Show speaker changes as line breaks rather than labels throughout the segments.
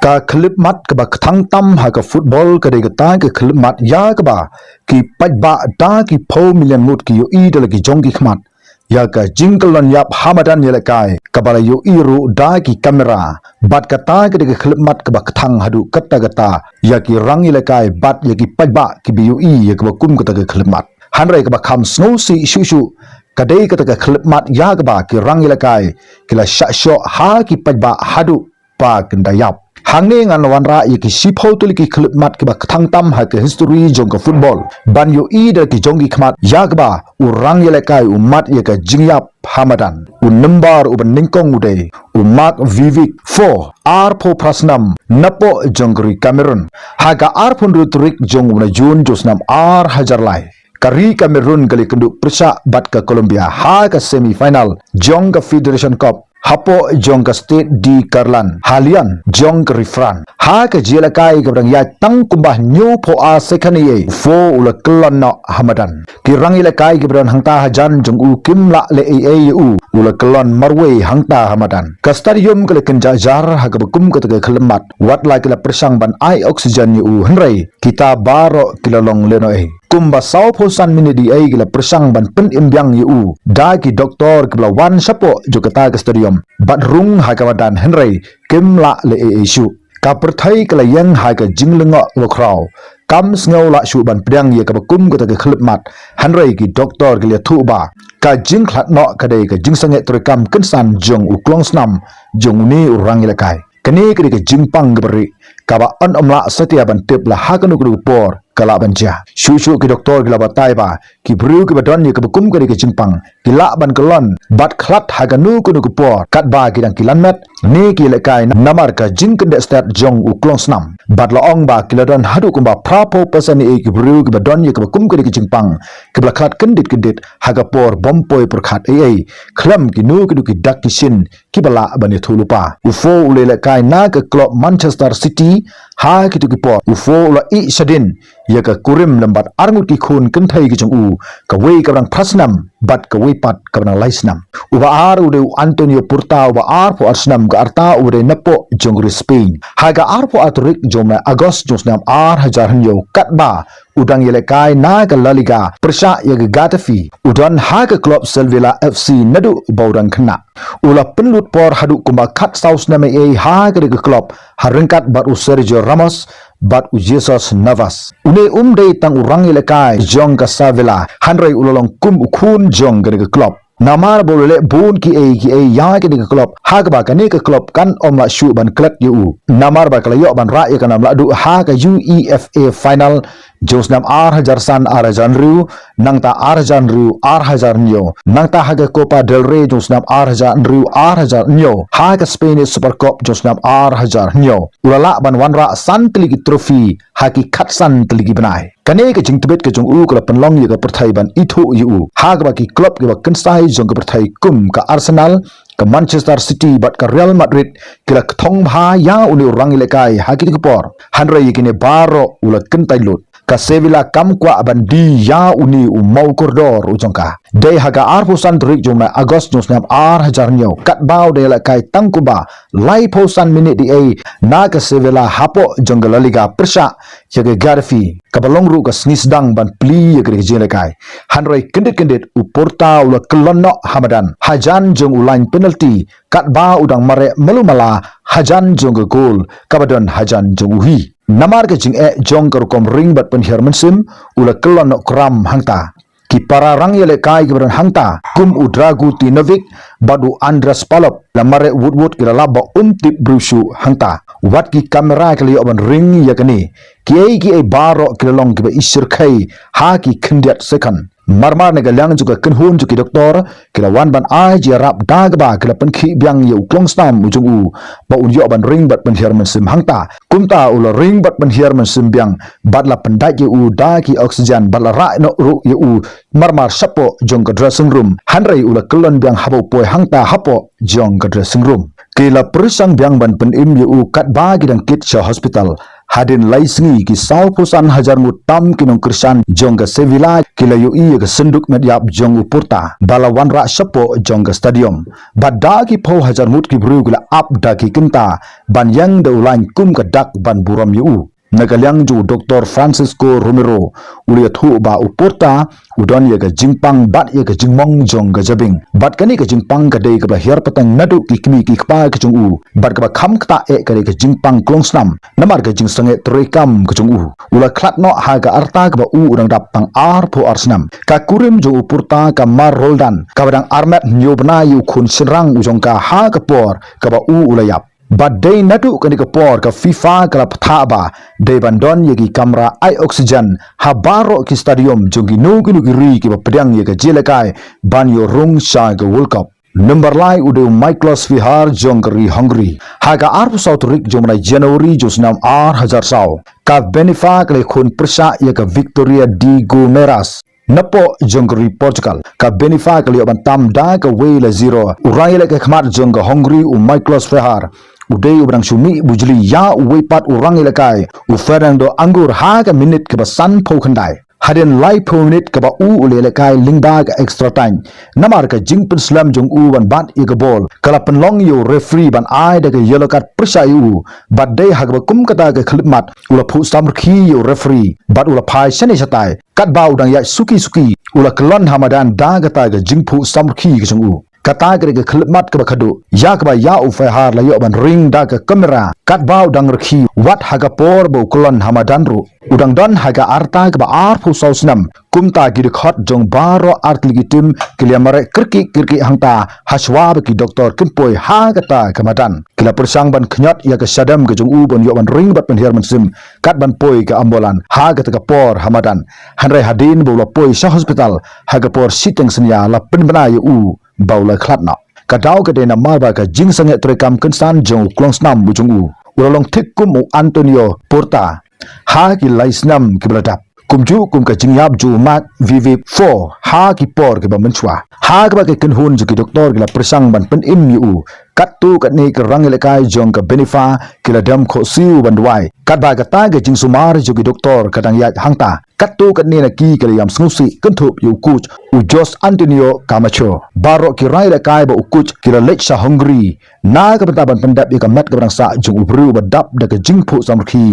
ka klip mat ka ba thang tam ha ka football ka de ka ta ka klip mat ya ka ba ki pat ba da ki pho million mut ki yo I de ki jong ki khmat ya ka jingkalon yap hamadan yele kai ka ba yo iru da ki kamera bat ka ta ka de ka klip mat ka ba thang hadu katta gata ya ki rang yele kai bat ya ki pat ba ki bi yo I ya ka ba kum ka ta ka klip mat han rai ka ba kham snow si shu shu kadai ka ta ka klip mat ya ka ba ki rang yele kai ki la sha sho ha ki pat ba hadu pa kenda yap hangne ngan wanra ye ki sipho tul ki klip mat ki ba thang tam ha ke history jong ka football ban yo I de ki jong ki khmat ya ka ba u rang yele kai u mat ye ka jingyap hamadan u number u ban ningkong u de u mark vivik 4 r po prasnam napo jongri cameroon ha ga r pun rutrik jong na jun josnam r hajar lai kari cameroon gali kenduk persa bat ka colombia ha ka semi final jong ka federation cup hapo jong ka state di karlan halian jong ka refran ha ka jela kai ka brang ya tang kumbah new po a second ye fo ula klon no hamadan ki rang ila kai ka brang hangta hajan jong u kim la le a u ula klon marwe hangta hamadan ka stadium ka le kenja jar ha ka kum ka ta khlemat wat la ka persang ban ai oxygen u hanrai kita baro kilalong leno e kumba sau phosan minidi ai gila persang ban pen imbyang yu da ki doktor kibla wan sapo jokata ka stadium bat rung ha ka wadan henry kimla le shu ka perthai kala yang ha ka jinglengo lo kraw kam sngo la shu ban pryang ye ka kum ka ta ka khlip mat henry ki doktor gila thu ba ka jing khlat no ka dei ka jing sange trikam kinsan jong u klong snam jong ni urang ila kai kani ka ka jingpang gbri ka ba an omla satia ban tip la ha ka nu ku por kala banja shu ki doktor gila batai ba ki bru ki badon ye ka kum ka ki jimpang ki la ban kolon bat khlat ha ga nu ku por kat ba ki dang kilan met ni ki le kai namar ka jing kan de stat jong u klong snam bat la ong ba ki la don hadu kum ba prapo person e ki bru ki badon ye ka kum ka ki jimpang ki bla khlat kendit ha ga por bom poi por khat ai khlam ki nu ki dak ki sin ki bala ban ye thulupa u fo u le kai na ka club manchester city ha ki tu ki por u fo la I sadin ya ka kurim lambat arngut ki khun kan thai ki chung u ka wei ka rang phasnam bat ka wei pat ka rang laisnam uba ar u de antonio purta uba ar po arsnam ka arta u de napo jongri spain ha ga ar po atrik jomna agos josnam ar hajar hanyo kat ba udang yele kai na ka la liga persha ya ga gatafi udan ha ka club selvilla fc nadu baurang khna ula penlut por hadu kumba khat saus na me ha ka de club harengkat bat u sergio ramos bat u Jesus Navas une day tang urang ilekai jong ka savila hanrai ulolong kum ukhun jong ga club namar bolele bun ki a ya ke de club ha ka ba ka ne ka club kan omla shu ban club yu namar ba kala yo ban ra ya kana la du ha ka UEFA final josnam ar hajar san ar hajar ru nangta ar hajar ru ar hajar nyo nangta ha ka copa del rey josnam ar hajar ru ar hajar nyo ha ka spanish super cup josnam ar hajar nyo ulala ban wanra san tli trophy ha ki khat san tli banai kane ka jing tibet ka jong u ka panlong ye ka perthai ban ithu yu ha ka ba ki club ke ba kansai jong ka perthai kum ka arsenal ka manchester city bat ka real madrid kila thong bha ya uni rang lekai ha ki por hanra ye kine baro ula kentai lut ka sevilla kam kwa bandi ya uni u mau kordor u jongka dei haga ar pusan trik jomna agos josnam ar hajar nyo kat bau de la kai tangkuba lai pusan minute di a na ka sevilla hapo jongla liga persha yaga garfi kabalong ru ka snisdang ban pli yaga jele kai hanroi kendit u porta ula kelonno hamadan hajan jong ulain penalty kat ba udang mare melumala hajan jong gol kabadon hajan jong uhi namar ke jing jong kom ring bat pen hermansim ula kelon no kram hangta ki para rang yele kai ke hangta kum udragu tinovik badu andras palop lamare woodwood ki la ba tip brusu hangta wat ki kamera ke li oban ring yakani ki ai baro ki long ki ba isir khai ha ki khindiat second marmar ne galang juga kenhun juki doktor kila wan ban ai ji rap dag ba kila pen khi byang ye klong stam ujung u ba un yo ban ring bat pen herman sim hangta kumta ul ring bat pen herman sim byang bat la pen dai ye u da ki oxygen bat la ra no ru ye u marmar sapo jong ka dressing room hanrai ul kelon byang habo poi hangta hapo jong ka dressing room kila persang byang ban pen im ye u kat ba gidang kit sha hospital hadin lai sengi ki sau pusan hajar mutam kinong Krishan jong ke Sevilla kila yu i ke senduk mediap jong upurta balawan ra syapo jong ke stadium bada ki pau hajar mut ki bru kila up da ki kinta ban yang de ulain kum ke dak ban buram yu nagaliang ju Dr. Francisco Romero ulia thu ba upurta udon ye ke jingpang bat ye ke jingmong jong ke jabing bat kani ke jingpang ke dei ke bahir petang nadu ki kimi ki kpa ke jong u bat ke ba kham kta e ke jingpang klongsnam namar ke jing sange trekam ke jong u ula klat no ha ga arta ke ba u udang dap pang ar po arsnam ka kurim jo upurta ka mar roldan ka badang armet nyobna yu khun sinrang ujong ka ha ke por ke ba u ulayap Badai nadu kani ke por ke FIFA kala pthaba de bandon yegi kamera ai oksigen habaro ki stadium jongi no ki ri ki pedang ye ke jelekai ban yo rung sha ke World Cup number lai udu Michaelos Vihar jongri Hungary haga arpu South Rik jomnai January josnam ar hajar saw ka benifa kale khun persa ye ke Victoria di Gomeras Napo jongri Portugal ka benifa kali bantam da ka wela 0 urai le ke khmat jong Hungary u Michaelos Vihar udai ubrang sumi bujli ya uwepat urang ilakai u Fernando Anggur ha ka minute ke basan pau khandai hadin lai pau minute ke ba u ulelekai lingba ka extra time namar ka jingpun slam jong u ban bat i ka ball kala penlong yo referee ban ai da ka yellow card persa yu bat dai ha ka kum kata ka khilmat ula phu sam khi yo referee bat ula phai sani satai kat ba udang ya suki ula kelon hamadan da ka ta ka jingphu sam khi ka jong u kata kere ke khilmat ke bakhadu ya ke ba ya ufai har la yo ban ring da ke kamera kat bau dang rekhi wat haga por bo kolon hamadan ru udang don haga arta ke ba ar phu sausnam kumta gi khot jong baro art legitim kiliamare kirki hangta haswa ki doktor kimpoi ha kata kamadan kila persang ban khnyat ya ke sadam ke jong u bon yo ban ring bat ban her mansim kat ban poi ke ambulan ha ke por hamadan hanrai hadin bo la poi sa hospital haga por siteng senya la penbana yu u baula klatna kadau ke dena marba ka jing sange trekam kensan jong klongsnam bujung u ulong thikkum u Antonio Porta ha ki laisnam ki bladap kumju kum ka jingyap ju mat VV4 ha ki por ke bamenchwa ha ka ba ke kenhun ju ki doktor la persang ban pen im yu katu kat ni ke rang lekai jong ka benifa ki la dam kho siu bandwai kat ba ka ta ke jing sumar ju ki doktor kadang ya hangta katu kat ni na ki ke yam snusi kentup yu kuch u Jos Antonio Camacho baro ki rai lekai ba u kuch ki la lecha Hungary na ka bentaban pendap ka mat ka bang sa jong ubru ba dap da ke jing phu samrkhi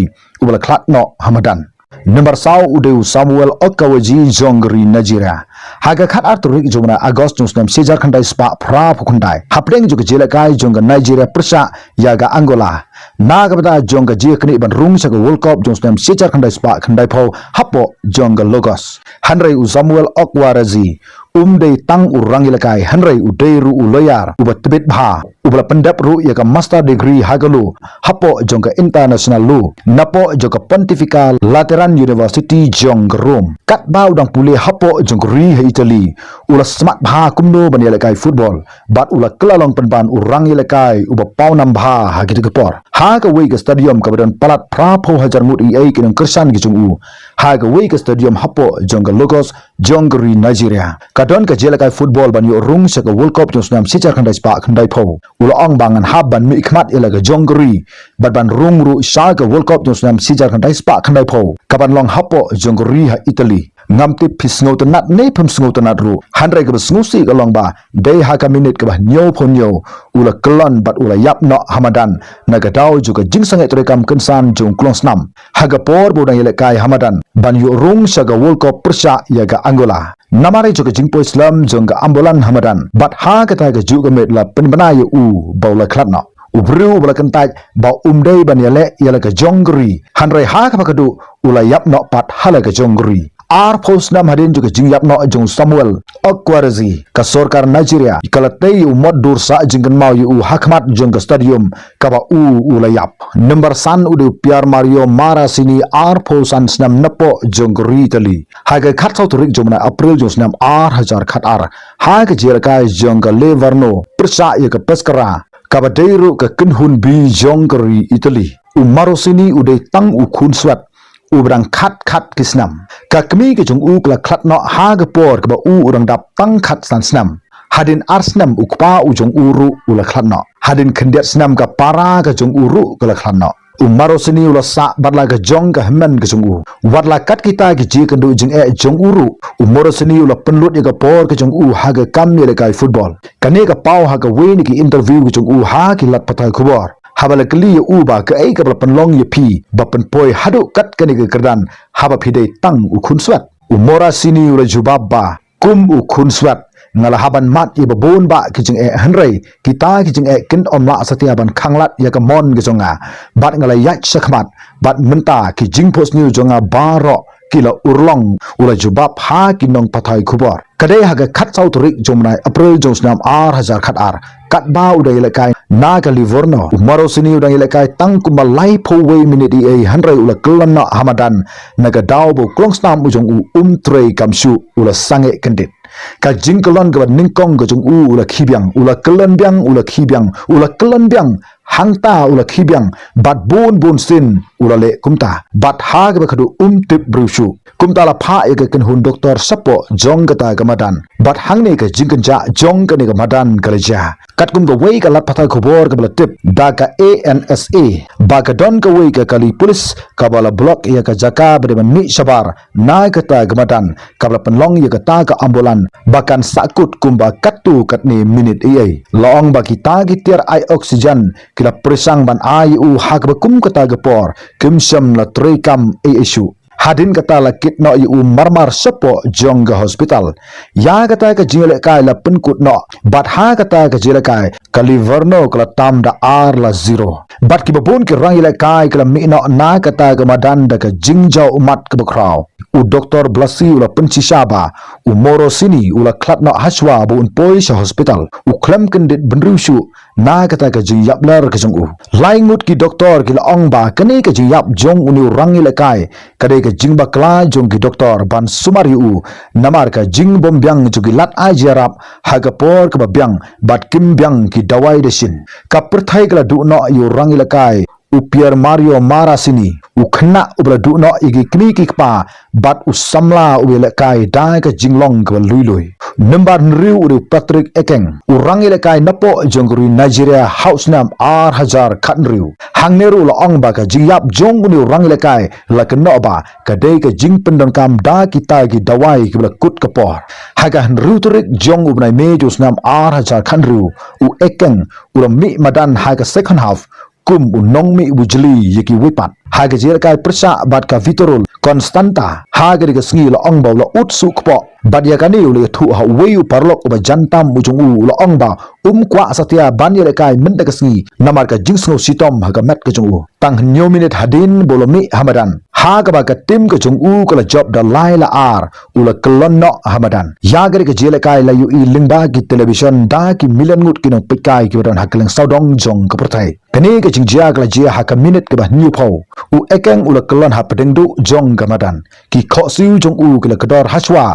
ubala klat no hamadan Number saw udeu Samuel Okawaji jongri Nigeria haga khat arturik jomna August nusnam sejar khandai spa pra phukundai hapdeng juga jelakai jongga Nigeria persa yaga Angola naga bata jongga jekni ban rung saga World Cup jonsnam sejar khandai spa khandai pho hapo jongga Lagos hanrai u Samuel Okwaraji umdei tang urang ilakai hanrai udei ru uloyar ubat tebet bha ubala pendap ru yaga master degree hagalu hapo jongga international lu napo jongga pontifical Lateran University jong Rome kat bau dang pule hapo jong ri he Italy ula smart bha kumno ban ilakai football bat ula kelalong penban urang ilakai uba pau nam bha ha gitu kepor ha ka wei ke stadium ka badan palat pra pho hajar mut i ai kinang kersan gi jong u ha ka wei ke stadium hapo jong Lagos jong ri Nigeria kadon ka jelakai football ban yo rung sa ka World Cup jong snam sejar khandai spa khandai pho ula ong bangan hab ban mi khmat ilaga jong ri bat ban rung ru sa ka World Cup jong snam sejar khandai spa khandai pho kaban long hapo jong ri ha Italy ngamti pisngau tenat ne pem sngau tenat ru hanrai ke besngusi ka long ba dei ha ka minute ke bah nyo pho nyo ula kelon bat ula yap no hamadan naga dau juga jing sangai trekam kensan jong klongsnam haga por bodang yelekai hamadan ban yu rung saga World Cup persa yaga Angola namare juga jingpo Islam jongga ambulan hamadan bat ha kata ga juga met la penbana yu u baula klatna ubru bala kentai ba umdei ban yale yala ka jongri hanrai ha ka pakadu ula yap no pat hala ka jongri ar post nam hadin juga jingyap no jong Samuel Okwaraji ka sorkar Nigeria kalatei u mod dur sa jingkan mau yu hakmat jong ka stadium ka ba u ulayap number san udu Pier Mario Marasini ar posan snam napo jong Italy haga khat sau turik jomna April jong snam ar hajar khat ar haga jerakai jong ka Leverno persa ya ka Pescara ka ba deiru ka kenhun bi jong kari Italy u Marosini ude tang u khun swat ubrang khat kisnam ka kemi ke jong u kla klat no ha ga por ka ba u urang dap tang khat san snam hadin arsnam ukpa u jong uru ula klat no hadin khendiat snam ka para ka jong uru kala klat no umaro sini ula sa batla ga jong ga hemen ga jong u watla kat kita gi ji kan du jing jong uru umaro sini ula penlut ya ga por ga jong u ha ga kam le kai football kane ga pau ha ga we ni ki interview ga jong u ha ki lat patai khubor habala kli ya u ba ka ai ka penlong ya pi ba pen poi hadu kat kane ga kerdan haba pidai tang u khun swat umora sini ula jubab ba kum u khun swat ngala haban mat iba bon ba kijing henrei kita kijing kin omla satia ban khanglat ya ka mon gejonga bat ngala yak sakmat bat menta kijing post new jonga baro kila urlong ula jubab ha kinong pathai khubor kadai haga khat sau turik jomnai april josnam ar hazar khat ar kat ba udai lekai naga livorno umaro sini udai lekai tang kumalai phowe minute e henrei ula kulana hamadan naga dawbo klongstam ujong trei kamshu ula sange kendit ka jingkolon ga ningkong ga jung ula khibyang ula kelan byang hangta ula khibyang bat bun sin ula le kumta bat ha ga khadu tip brushu kumta la pha e ga ken hun doctor sapo jong ga ta ga madan bat hangne ga jingja jong ga ne ga madan ga ja kat kum ga wei ga lat patha khobor ga bla tip da ga ANSA ba ga don ga wei ga kali police ka bala block ya ga jaka bade ni sabar na ga ta ga madan ka bla penlong ya ga ta ga ambulan bakan sakut kumba katu katni minute ai long ba kita gitir ai oxygen kila presang ban ai u hak ba kum kata ga por kimsam la trekam isu hadin kata la kit no yu marmar sapo jongga hospital ya kata ka jile kai la penkut no bat ha kata ka jile kai kaliverno kala tam da ar la zero bat ki babon ki rang ile kai kala mi no na kata ka madan da ka jingjau umat ka bakraw u doktor blasi ula penci shaba u moro sini ula klat no haswa bu un poisha hospital u klem kendit benrushu na kata ka jing yapler ka jong u laing mut ki doktor ki la ong ba kane ka jing yap jong uni rang ile kai kade ka jing bakla jong ki doktor ban sumari u namar ka jing bom byang jugi lat a jarap haga por ka byang bat kim byang ki dawai de sin ka perthai kala du no yu rang ile kai u Pierre Mario Mara sini u khna u bla du no igi kni ki pa bat u samla u le kai dai ka jinglong ka lui lui number riu u Patrick Ekeng u rang ile kai napo jongri Nigeria house nam ar hazar khan riu hangneru la ong ba ka jingyap jong u rang ile kai la kno ba ka dei ka jing pendon kam da kita gi dawai ki bla kut ka por haga riu turik jong u nai me jos nam ar hazar khan riu u Ekeng u mi madan haga second half kum unong mi bujli yiki wipat haga jir kai persa bat ka vitorul constanta haga diga sngi la ong ba la ut su kpo bat ya kani ule thu ha weu parlok ba jantam ujung u la ong ba kwa satia ban ya kai menda ka sngi namar ka jingsno sitom haga met ka jung u tang nyo minute hadin bolomi hamadan haga ba ka tim ka jung u kala job da laila ar ula kolonno hamadan ya gari ka jile kai la yu i lingba ki television da ki million ngut ki no pikai ki wadon hakling saudong jong ka pertai kani ka jingjia kala jia ha ka minute ka ba new pau u ekeng ula kolon ha pedeng du jong ka madan ki kho siu jong u kala kador haswa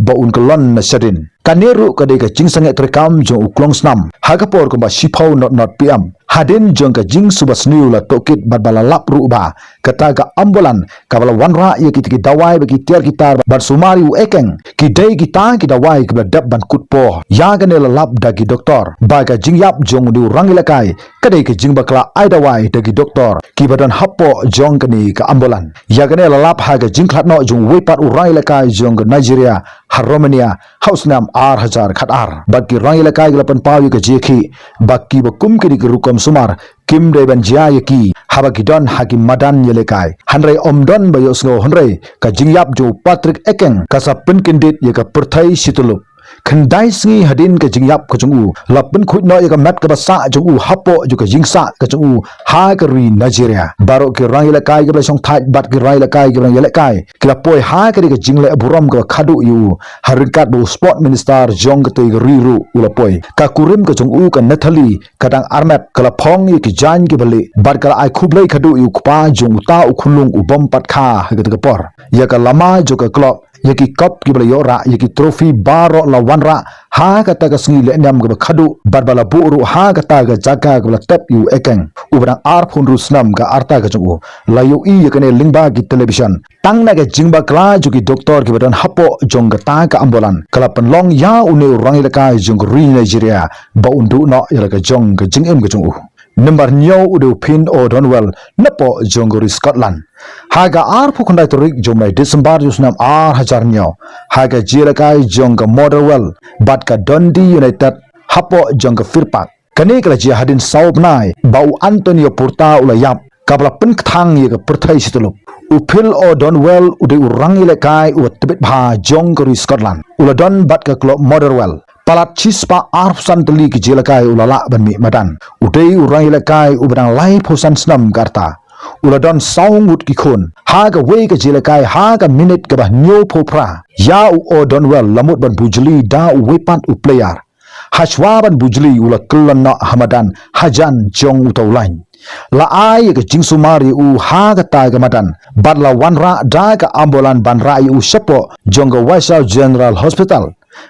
ba un kolon na sadin kaneru ka de ka jingsange trekam jong u klong snam ha ka por ko ba shipau not pm hadin jong ka jing subas new la tokit bat bala lap ru ba kata ka ambulan ka bala wanra ye ki dawai ba ki tiar gitar bar sumari u ekeng ki dei kita ki dawai ki dab ban kut po ya ga ne la lap da ki doktor ba ka jing yap jong du rang la kai ka dei ki jing bakla ai dawai da ki doktor ki badan happo jong ka ni ka ambulan ya ga ne la lap ha ga jing khat no jong we pat u rai la kai jong Nigeria Romania house nam ar hazar khat ar baki rai la kai la pan pawi ka jekhi baki ba kum ki rukom sumar kim de ban jia yaki haba gidon hakim madan yelekai hanrei omdon bayosno hanrei ka jingyap jo Patrick Ekeng ka sapin kindit ye ka perthai situlup khandai sngi hadin ka jingyap ka jungu lapin khut no ye ka mat ka basa jungu hapo ju ka jingsa ka jungu ha ka ri Nigeria baro ki rai la kai ka song thai bat ki rai la kai ki rai la kai ki la poi ha ka ri ka jingle buram ka khadu yu harikat bu sport minister jong ka te ri ru ula poi ka kurim ka jungu ka nathali kadang armet ka la phong ye ki jan ki bali bat ka ai khublai khadu yu kpa jung ta u khulung u bom pat kha ha ka por ya ka lama jo ka klok yaki cup ki bala yora yaki trophy baro la wanra ha kata ka sngi le nyam ga khadu barbala buru ha kata ga jaga ga tap yu ekeng ubra ar phun rusnam ga arta ga chu la yu i yakane lingba ki television tang na ga jingba kla ju ki doctor ki badan hapo jong ga ta ka ambulan kala pan long ya une rang la ka jong ri Nigeria ba undu no ya ga jong ga jing em ga chu number nyo udu pin o donwell napo jongori Scotland haga arpu kondai turik jomai Desember jusnam hajar nyo haga jirakai jongga Motherwell batka Dundee United hapo jongga Firpak kani kala jia hadin saubnai bau Antonio Porta ulayap kabla penkthang ye ka perthai situlup upil o donwell ude urang ilekai u tebet bha jongori Scotland uladon batka klub Motherwell palat chispa arfsan teli ki jelakai ulala ban mi madan udei urang ilekai ubang lai phosan snam karta uladon saung ut ki khun haga we ka jelakai haga minute ka bah nyo phopra ya o donwell lamut ban bujli da wepat u player hashwa ban bujli ula kullan na hamadan hajan jong utolain la ai ka jingsumari u haga ta ga madan badla wanra da ka ambulan ban rai u shapo jonga Wasau General Hospital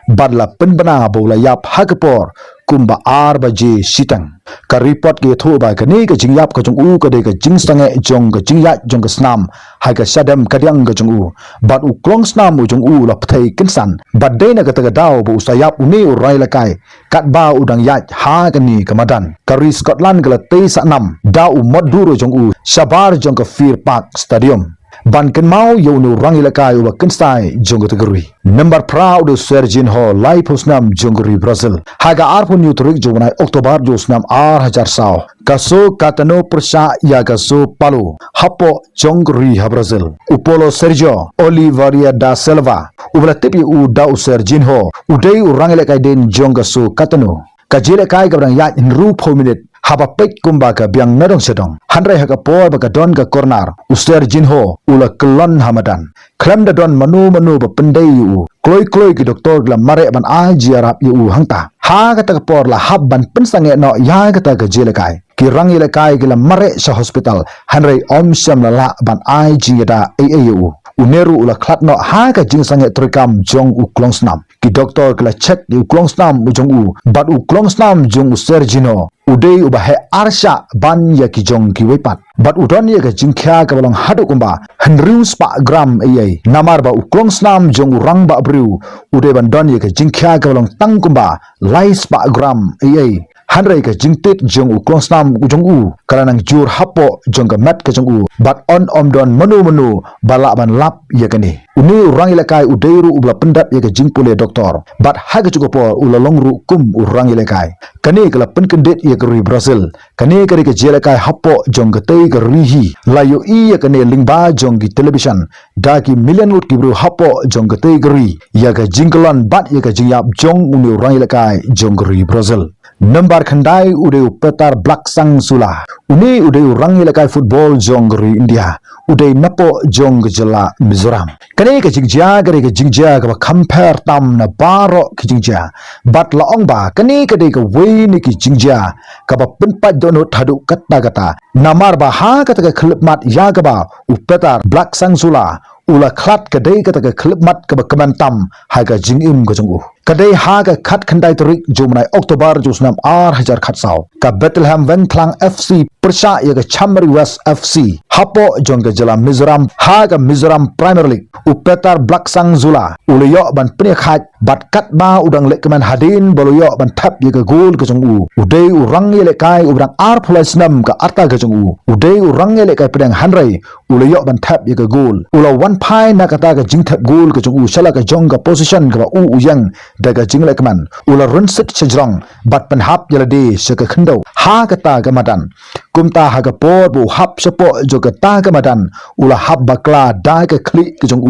badla penbana bola yap hagapor kumba arbaje sitang ka report ke thu ba ka ni ka jingyap ka jong u ka de ka jingstange jong ka jingya jong ka snam ha ka sadam ka diang ka jong u bat u klong snam u jong u la pthai kinsan bat de na ka ta daw bu sayap u ni u rai la kai kat ba udang ya ha ka ni ka madan ka ri Scotland ka la te sa nam da u moduro jong u shabar jong ka Firpak Stadium ban kan mau yo nu rang ilakai wa kinstai jonggo teguri number proud Sergin Ho lai posnam jongori Brazil haga arpu new turik jongai Oktober josnam hajar sao kaso katano persa ya kaso palu hapo jongori ha Brazil upolo Sergio Oliveira da Silva ubla tipi u da Sergin Ho udei urang ilakai den jonggaso katano kajile kai gabrang ya in ru minute haba pek kumba ka biang nadong sedong handrai haga por baka don ka corner uster jinho ula kelon hamadan klem da don manu ba pendai u kloi ki doktor glam mare ban a jiarap u hangta ha ka ta por la hab ban pensange no ya ka ta ka jele kai ki rang ile kai glam mare sa hospital handrai om syam la ban a jiada u uneru ula klat no ha ka jingsange trikam jong u klong snam ki doktor kala check u klong snam u jong u bat u klong snam jong u sergino udei ubahe arsha ban ya ki jong ki wepat bat udon ya ka jingkha ka balong hadu kumba henriu spa gram ai namar ba u klong snam jong u rang ba briu udei ban don ya ka jingkha ka balong tang kumba lai spa gram ai hanrai ka jingtit jong u klong snam u jong u kalanang jur hapo jong ka mat ka jong u bat on om don manu bala ban lap ya kani uni urang ilakai udeiru ubla pendat ya ka jingpule doktor bat haga cukup por ulalong ru kum urang ilakai kani kala penkendit ya ka ri Brazil kani kari ka jelakai hapo jong ka tei ka rihi layo i ya kani lingba jong ki television da ki million ut ki bru hapo jong ka tei ka ri ya ka jingkalan bat ya ka jingyap jong uni urang ilakai jong ka ri Brazil number khandai udeu petar black sang sula uni udeu rang ilakai football jong ri India udei napo jong jela Mizoram kani ka jingjia gari ka jingjia ka compare tam na baro ki jingjia bat la ong ba kani ka de ka we ni ki jingjia ka ba penpat donot hadu kata namar ba ha kata ka klip mat ya ka ba upetar black sang sula ula klat kadai kata ka klip mat ka ba kemantam ha ka jingim ka jong kadai ha ka khat khandai turik jumnai Oktober jusnam hajar khat sao ka Bethlehem Wentlang FC persa ya ka Chamari West FC hapo jong ka jela Mizoram ha ka Mizoram Premier League upetar black sang zula uliyo ban pne khat bat kat ba udang lek keman hadin boloyo ban tap ya ka gol ka jong udei urang ye lek kai ubrang ar phulasnam ka arta ka jong udei urang ye lek kai pedang hanrai uliyo ban tap ya ka gol ula one pai na kata ka jing thap gol ka jong shala ka jong ka position ka ba yang daga jing lek man ula run sit chajrong bat pan hap yala de se ka khndo ha kata ka madan kumta ha ka por bu hap sepo jo ka ta ka madan ula hap bakla da ka khli ka jong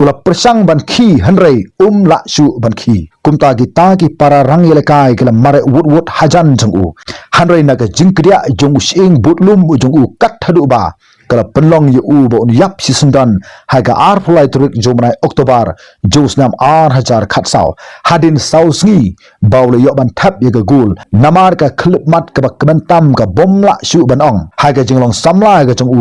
ula persang ban khi hanrai la shu ban khi kumta gi ta ki para rang yele kai kala mare wut hajan jong hanrai na ka jing kriya jong sing butlum jong kat hadu ba kala penlong yu bo yap si sundan haga ar pulai turik jomnai Oktober josnam hajar khat sao hadin sao sngi bawle yo ban thap ye ga gul namar ka klip mat ka kementam ka bomla shu ban ong haga jinglong samla ga jong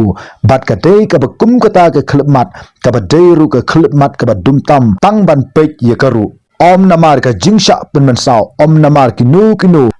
bat ka dei ka kum ka ta ka klip mat ka ba dei ru ka klip mat ka ba dum tam tang ban pek ye ka ru om namar ka jingsha penmen sao om namar ki nu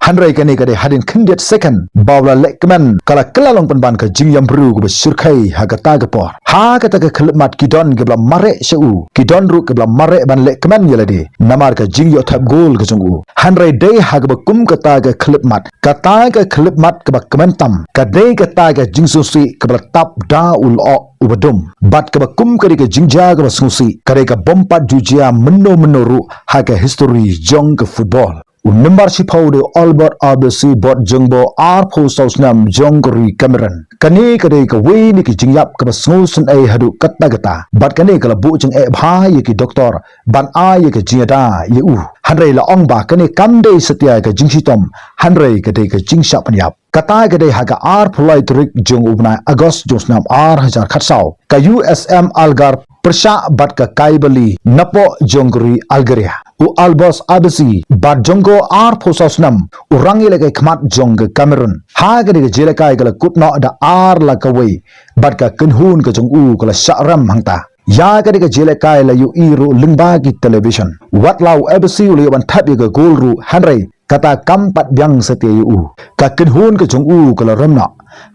Handrai kani kade hadin kindet second bawla lekman kala kelalong penban ke jingyam bru ke surkai hagata gepor ha kata ke kelmat kidon ke bla mare seu kidon ru ke bla mare ban lekman yelade namar ke jingyo thap gol ke jungu Handrai dei hagba kum kata ke kelmat ke kelmat ke ba kementam kadai kata ke jingsusi ke bla tap da ul o ubadum bat ke ba kum kari ke jingja ke ba susi kare ke bompat jujia meno ru ha ke history jong ke football membership de Albert RBC bot jengbo R4 Sausnam Jongri Cameron kani kade ka we ni ki jingyap ka basngusun ai hadu katta bat kani kala bu jeng e bha ye ki doctor ban a ye ki jiada ye u Handrai la ong ba kani kamde setia ka jingsitom Handrai kade ka jingsha panyap kata kade haga R phlai trik jong ubna August josnam R hajar khatsau ka USM Algar Persha bat ka Kaibali Napo Jongri Algeria u Albos Abasi bat Jongo R Phososnam u rangi lage khmat jong Cameroon ha ga de jela kai ga kutno da R la ka we bat ka kunhun ka jong u ka sharam hangta ya ga de jela kai la yu iru lingba ki television wat lau Abasi u le ban thap ga gol ru Handrai kata kampat byang setia yu ka kunhun ka jong u ka ramna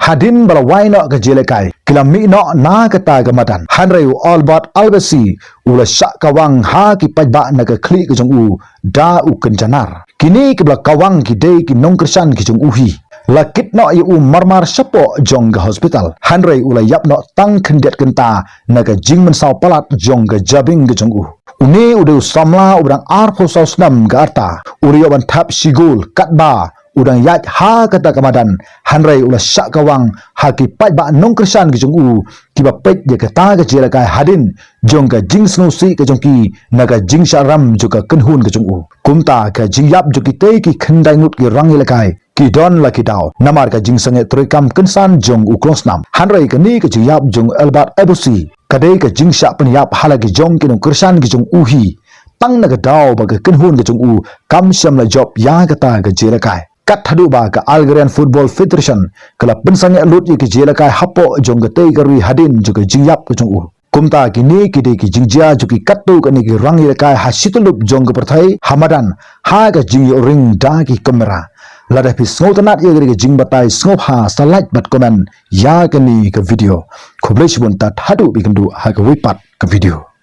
hadin bala waino ka jelekai kilami no na kata gamadan Handrai Albert Albasi ula syak kawang ha ki pajba na ka kli ka jong u da u kenjanar kini ki bala kawang ki de ki nongkersan ki jong uhi lakit no yu marmar sapo jong ga hospital Handrai ula yap no tang kendet kenta na ka jing mensau palat jong ga jabing ga jong u uni udah samla udang arpo sausnam ga arta uriyo ban tap sigul katba udang yat ha kata kamadan Handrai ula syak kawang ha ki pajba nongkersan ki jong u ki ba pek je kata ga jela kai hadin jong ga jing snusi ka jong ki naga jing sharam juga kenhun ka jong u kumta ka jing yap jo ki te ki khandai ngut ki rangi lakai ki don la ki dau namar ka jing sange trikam kensan jong u klosnam Handrai ka ni ka jing yap jong Albert Abusi kadai ka jing syak pen yap halagi jong ki nongkersan ki jong uhi tang naga dau ba ka kenhun ka jong u kam syam la job ya kata ga jela kai kat hadu ba ka Algerian Football Federation kala pensange alut ki jela kai hapo jong ga te garui hadin juga jingyap ka jong u kumta kini ki de ki jingjia juki kattu ka ni ki rangi kai hasitulup jong ga perthai hamadan ha ga jingyo ring da ki kamera lada pi sngotanat ye ga jing batai snop ha salait bat comment ya ka ni ka video khoblei sibun tat hadu bikendu ha ga wipat ka video